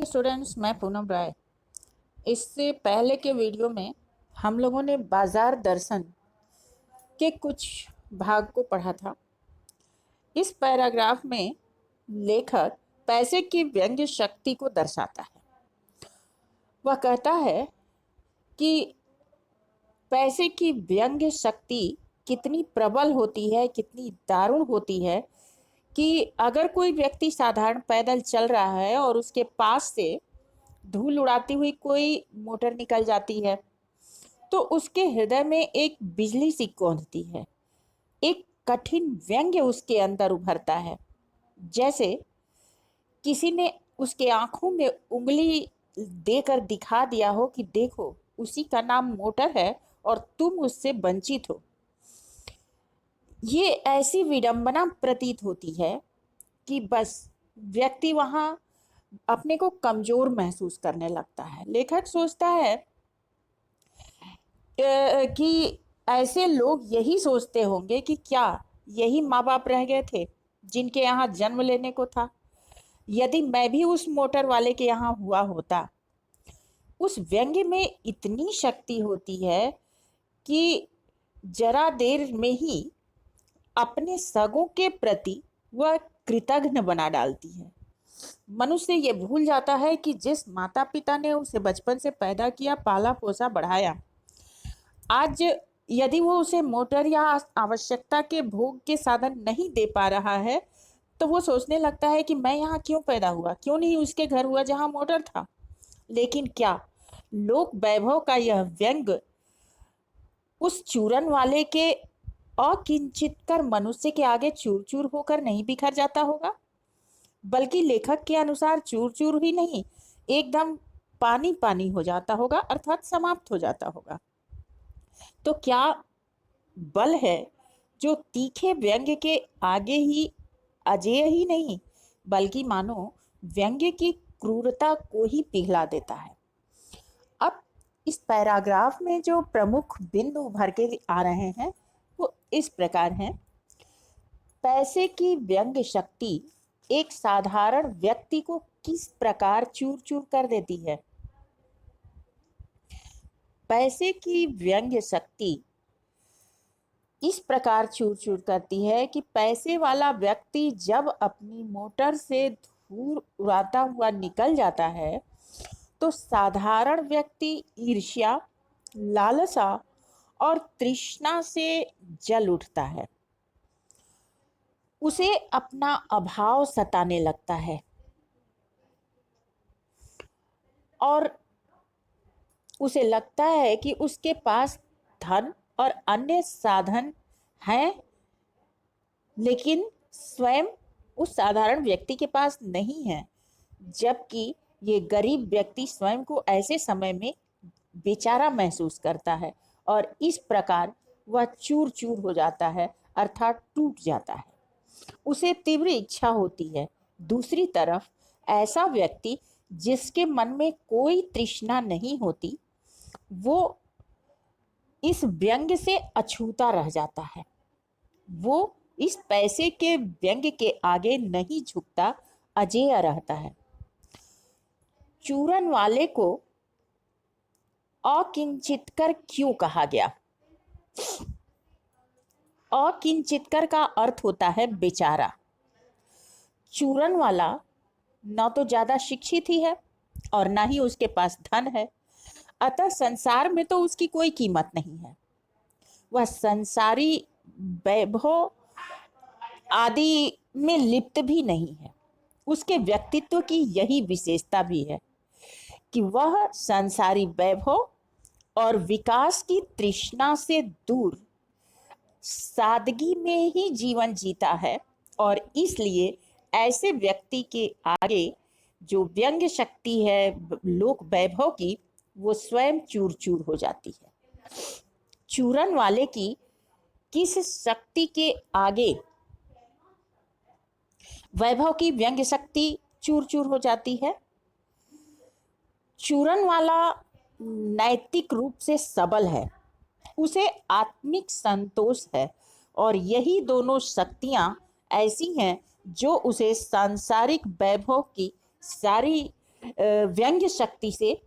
Students, मैं पूनम राय। इससे पहले के वीडियो में हम लोगों ने बाजार दर्शन के कुछ भाग को पढ़ा था। इस पैराग्राफ में लेखक पैसे की व्यंग्य शक्ति को दर्शाता है। वह कहता है कि पैसे की व्यंग्य शक्ति कितनी प्रबल होती है, कितनी दारुण होती है कि अगर कोई व्यक्ति साधारण पैदल चल रहा है और उसके पास से धूल उड़ाती हुई कोई मोटर निकल जाती है तो उसके हृदय में एक बिजली सी कौंधती है। एक कठिन व्यंग्य उसके अंदर उभरता है, जैसे किसी ने उसके आंखों में उंगली देकर दिखा दिया हो कि देखो, उसी का नाम मोटर है और तुम उससे वंचित हो। ये ऐसी विडंबना प्रतीत होती है कि बस व्यक्ति वहां अपने को कमजोर महसूस करने लगता है। लेखक सोचता है कि ऐसे लोग यही सोचते होंगे कि क्या यही माँ बाप रह गए थे जिनके यहाँ जन्म लेने को था। यदि मैं भी उस मोटर वाले के यहाँ हुआ होता। उस व्यंग्य में इतनी शक्ति होती है कि जरा देर में ही अपने सगों के प्रति वह कृतघ्न बना डालती है। मनुष्य ये भूल जाता है कि जिस माता पिता ने उसे बचपन से पैदा किया, पाला पोसा, बढ़ाया, आज यदि वो उसे मोटर या आवश्यकता के भोग के साधन नहीं दे पा रहा है तो वो सोचने लगता है कि मैं यहाँ क्यों पैदा हुआ, क्यों नहीं उसके घर हुआ जहाँ मोटर था। लेकिन क्या लोक वैभव का यह व्यंग उस चूरन वाले के अकिंचित कर मनुष्य के आगे चूर चूर होकर नहीं बिखर जाता होगा, बल्कि लेखक के अनुसार चूर चूर ही नहीं, एकदम पानी पानी हो जाता होगा, अर्थात समाप्त हो जाता होगा। तो क्या बल है जो तीखे व्यंग्य के आगे ही अजेय ही नहीं बल्कि मानो व्यंग्य की क्रूरता को ही पिघला देता है। अब इस पैराग्राफ में जो प्रमुख बिंदु उभर के आ रहे हैं वो इस प्रकार हैं। पैसे की व्यंग्य शक्ति एक साधारण व्यक्ति को किस प्रकार चूर चूर कर देती है। पैसे की व्यंग्य शक्ति इस प्रकार चूर चूर करती है कि पैसे वाला व्यक्ति जब अपनी मोटर से धूल उड़ाता हुआ निकल जाता है तो साधारण व्यक्ति ईर्ष्या, लालसा और तृष्णा से जल उठता है। उसे अपना अभाव सताने लगता है और उसे लगता है कि उसके पास धन और अन्य साधन हैं, लेकिन स्वयं उस साधारण व्यक्ति के पास नहीं है, जबकि ये गरीब व्यक्ति स्वयं को ऐसे समय में बेचारा महसूस करता है और इस प्रकार वह चूर चूर हो जाता है, अर्थात टूट जाता है। उसे तीव्र इच्छा होती है। दूसरी तरफ ऐसा व्यक्ति जिसके मन में कोई तृष्णा नहीं होती, वो इस व्यंग्य से अछूता रह जाता है। वो इस पैसे के व्यंग्य के आगे नहीं झुकता, अजेय रहता है। चूरन वाले को अकिंचितकर क्यों कहा गया? अकिंचितकर का अर्थ होता है बेचारा। चूरन वाला न तो ज्यादा शिक्षित ही है और ना ही उसके पास धन है, अतः संसार में तो उसकी कोई कीमत नहीं है। वह संसारी वैभव आदि में लिप्त भी नहीं है। उसके व्यक्तित्व की यही विशेषता भी है कि वह संसारी वैभव और विकास की तृष्णा से दूर सादगी में ही जीवन जीता है और इसलिए ऐसे व्यक्ति के आगे जो व्यंग्य शक्ति है लोक वैभव की, वो स्वयं चूर चूर हो जाती है। चूरन वाले की किस शक्ति के आगे वैभव की व्यंग्य शक्ति चूर चूर हो जाती है? चूरन वाला नैतिक रूप से सबल है, उसे आत्मिक संतोष है और यही दोनों शक्तियां ऐसी हैं जो उसे सांसारिक वैभव की सारी व्यंग्य शक्ति से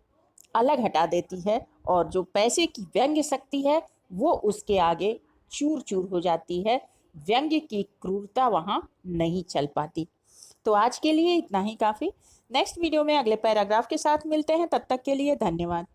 अलग हटा देती है, और जो पैसे की व्यंग्य शक्ति है वो उसके आगे चूर चूर हो जाती है। व्यंग्य की क्रूरता वहां नहीं चल पाती। तो आज के लिए इतना ही काफी। नेक्स्ट वीडियो में अगले पैराग्राफ के साथ मिलते हैं, तब तक के लिए धन्यवाद।